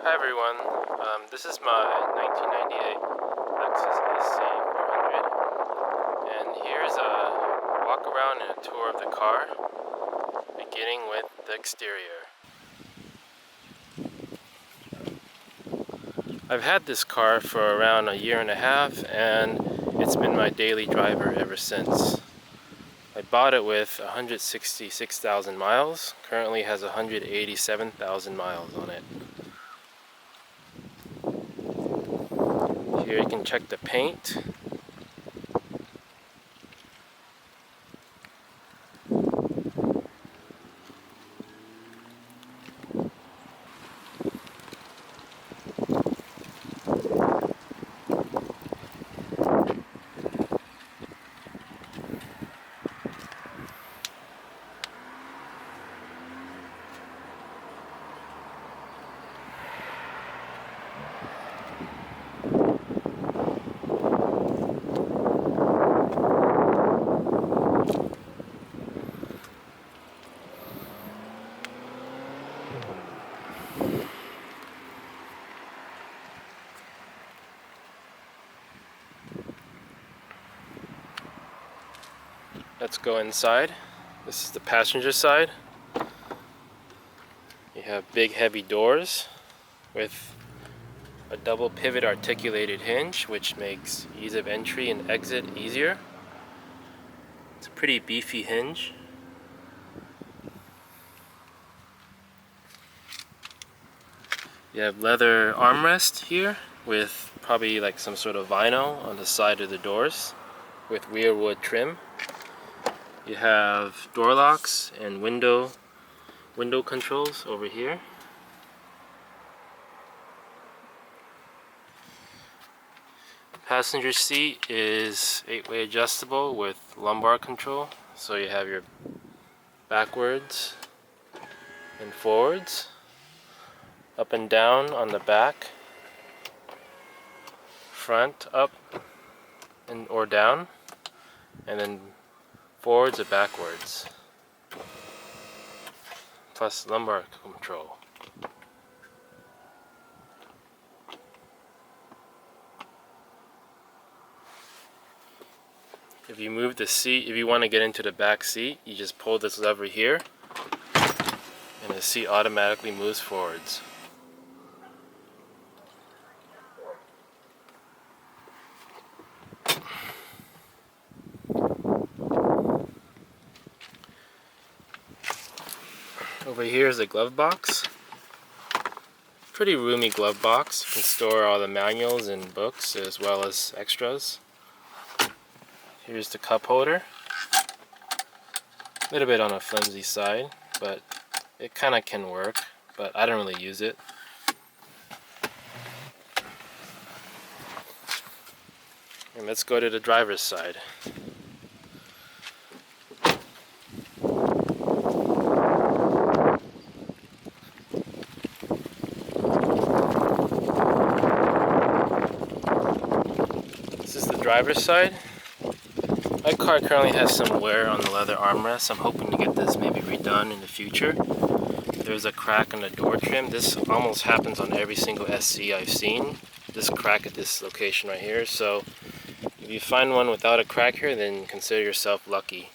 Hi everyone, this is my 1998 Lexus SC400, and here's a walk around and a tour of the car, beginning with the exterior. I've had this car for around a year and a half, and it's been my daily driver ever since. I bought it with 166,000 miles, currently has 187,000 miles on it. Here you can check the paint. Let's go inside. This is the passenger side. You have big heavy doors with a double pivot articulated hinge, which makes ease of entry and exit easier. It's a pretty beefy hinge. You have leather armrest here with probably like some sort of vinyl on the side of the doors with rear wood trim. You have door locks and window controls over here. Passenger seat is 8-way adjustable with lumbar control, so you have your backwards and forwards, up and down on the back, front up and or down, and then forwards or backwards, plus lumbar control. If you move the seat, if you want to get into the back seat, you just pull this lever here and the seat automatically moves forwards. Over here is a glove box. Pretty roomy glove box. You can store all the manuals and books as well as extras. Here's the cup holder. A little bit on a flimsy side, but it kind of can work, but I don't really use it. And let's go to the driver's side. This is the driver's side. My car currently has some wear on the leather armrest. I'm hoping to get this maybe redone in the future. There's a crack on the door trim. This almost happens on every single SC I've seen. This crack at this location right here. So if you find one without a crack here, then consider yourself lucky.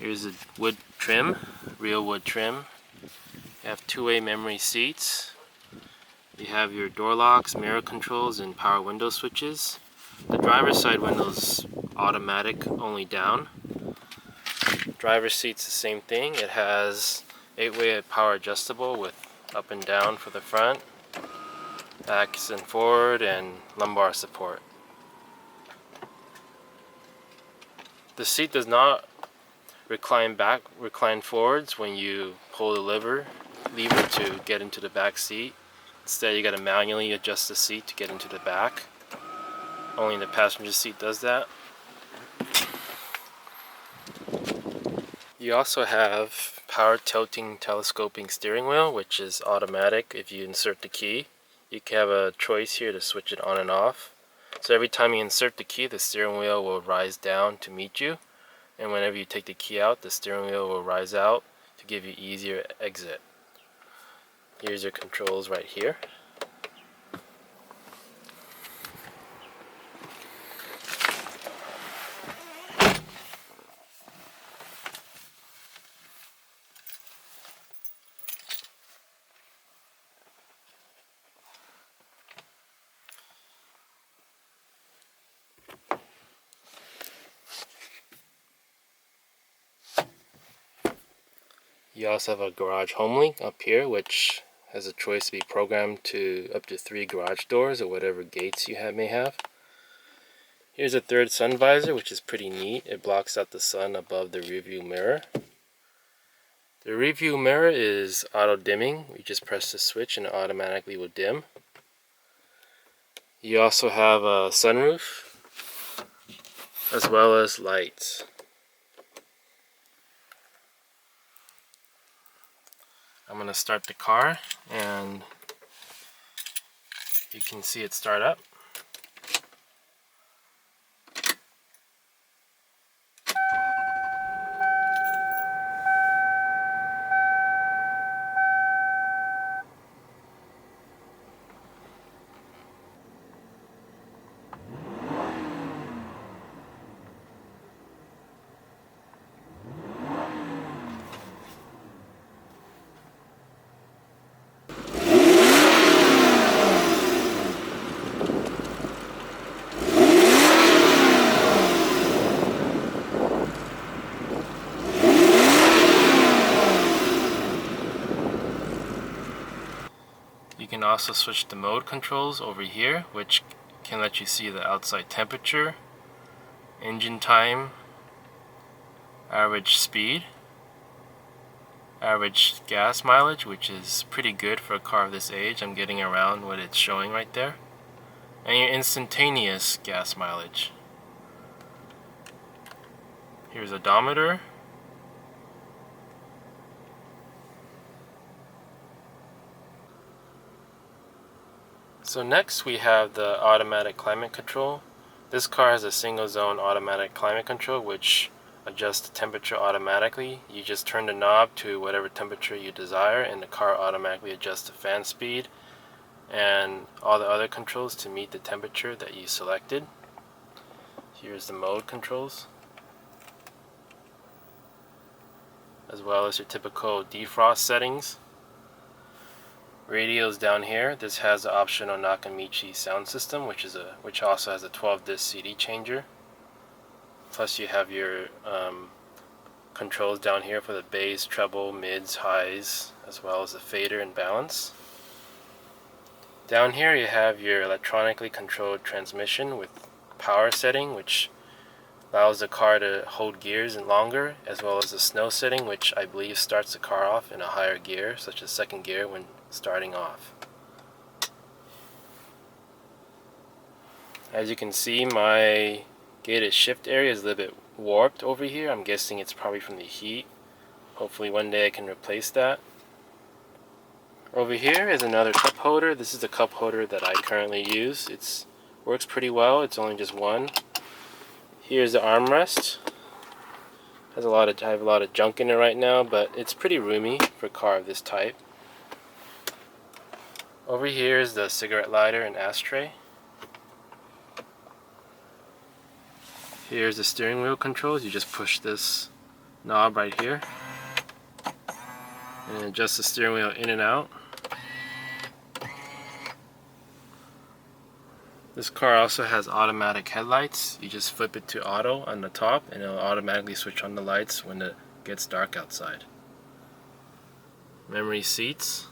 Here's the wood trim, real wood trim. You have two-way memory seats. You have your door locks, mirror controls, and power window switches. The driver's side window's automatic, only down. Driver's seat's the same thing. It has 8-way power adjustable with up and down for the front, back and forward, and lumbar support. The seat does not recline forwards when you pull the lever to get into the back seat. Instead, you gotta manually adjust the seat to get into the back. Only the passenger seat does that. You also have power tilting telescoping steering wheel, which is automatic. If you insert the key, you can have a choice here to switch it on and off. So every time you insert the key, the steering wheel will rise down to meet you, and whenever you take the key out, the steering wheel will rise out to give you easier exit. Here's your controls right here. You also have a garage home link up here, which has a choice to be programmed to up to 3 garage doors or whatever gates you may have. Here's a third sun visor, which is pretty neat. It blocks out the sun above the rear view mirror. The rear view mirror is auto dimming. You just press the switch and it automatically will dim. You also have a sunroof as well as lights. I'm going to start the car and you can see it start up. You can also switch the mode controls over here, which can let you see the outside temperature, engine time, average speed, average gas mileage, which is pretty good for a car of this age. I'm getting around what it's showing right there, and your instantaneous gas mileage. Here's odometer. So next we have the automatic climate control. This car has a single zone automatic climate control which adjusts the temperature automatically. You just turn the knob to whatever temperature you desire and the car automatically adjusts the fan speed and all the other controls to meet the temperature that you selected. Here's the mode controls, as well as your typical defrost settings. Radios down here. This has the optional Nakamichi sound system, which also has a 12-disc CD changer. Plus you have your controls down here for the bass, treble, mids, highs, as well as the fader and balance. Down here you have your electronically controlled transmission with power setting, which allows the car to hold gears and longer, as well as the snow setting, which I believe starts the car off in a higher gear, such as second gear when starting off. As you can see, my gated shift area is a little bit warped over here. I'm guessing it's probably from the heat. Hopefully one day I can replace that. Over here is another cup holder. This is the cup holder that I currently use. It works pretty well. It's only just one. Here's the armrest. I have a lot of junk in it right now, but it's pretty roomy for a car of this type. Over here is the cigarette lighter and ashtray. Here's the steering wheel controls. You just push this knob right here and adjust the steering wheel in and out. This car also has automatic headlights. You just flip it to auto on the top and it'll automatically switch on the lights when it gets dark outside. Memory seats.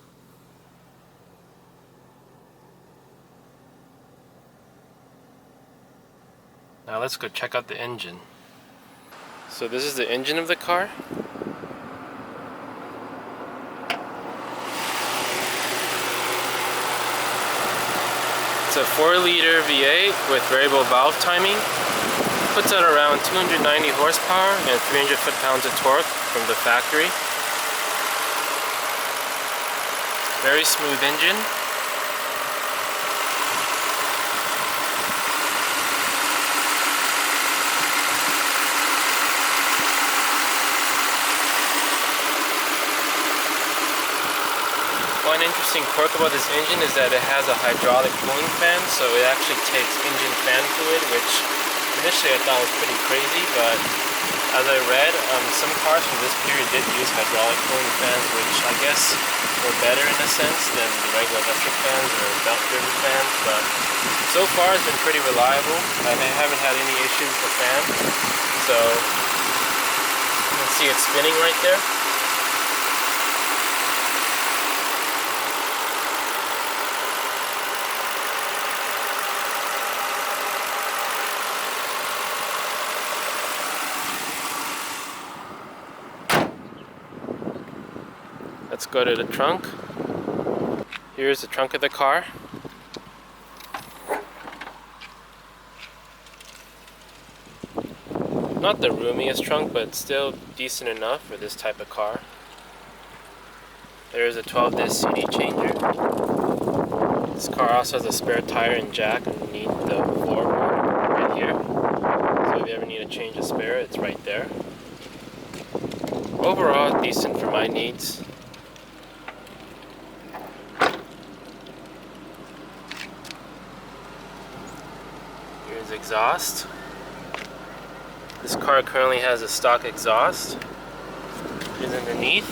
Now let's go check out the engine. So this is the engine of the car. It's a 4-liter V8 with variable valve timing. Puts out around 290 horsepower and 300 foot-pounds of torque from the factory. Very smooth engine. One interesting quirk about this engine is that it has a hydraulic cooling fan, so it actually takes engine fan fluid, which initially I thought was pretty crazy, but as I read, some cars from this period did use hydraulic cooling fans, which I guess were better in a sense than the regular electric fans or belt-driven fans, but so far it's been pretty reliable. I haven't had any issues with the fan, so you can see it spinning right there. Let's go to the trunk. Here's the trunk of the car. Not the roomiest trunk, but still decent enough for this type of car. There is a 12-disc CD changer. This car also has a spare tire and jack underneath the floorboard right here. So if you ever need to change a spare, it's right there. Overall, decent for my needs. Here's exhaust. This car currently has a stock exhaust. Here's underneath.